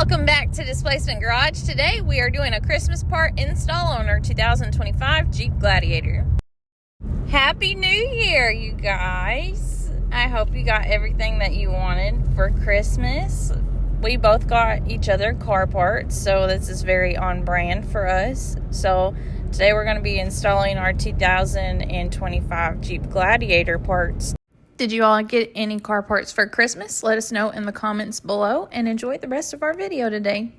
Welcome back to Displacement Garage. Today we are doing a Christmas part install on our 2025 Jeep Gladiator. Happy New Year, you guys. I hope you got everything that you wanted for Christmas. We both got each other car parts, so this is very on brand for us. So today we're going to be installing our 2025 Jeep Gladiator parts. Did you all get any car parts for Christmas? Let us know in the comments below and enjoy the rest of our video today.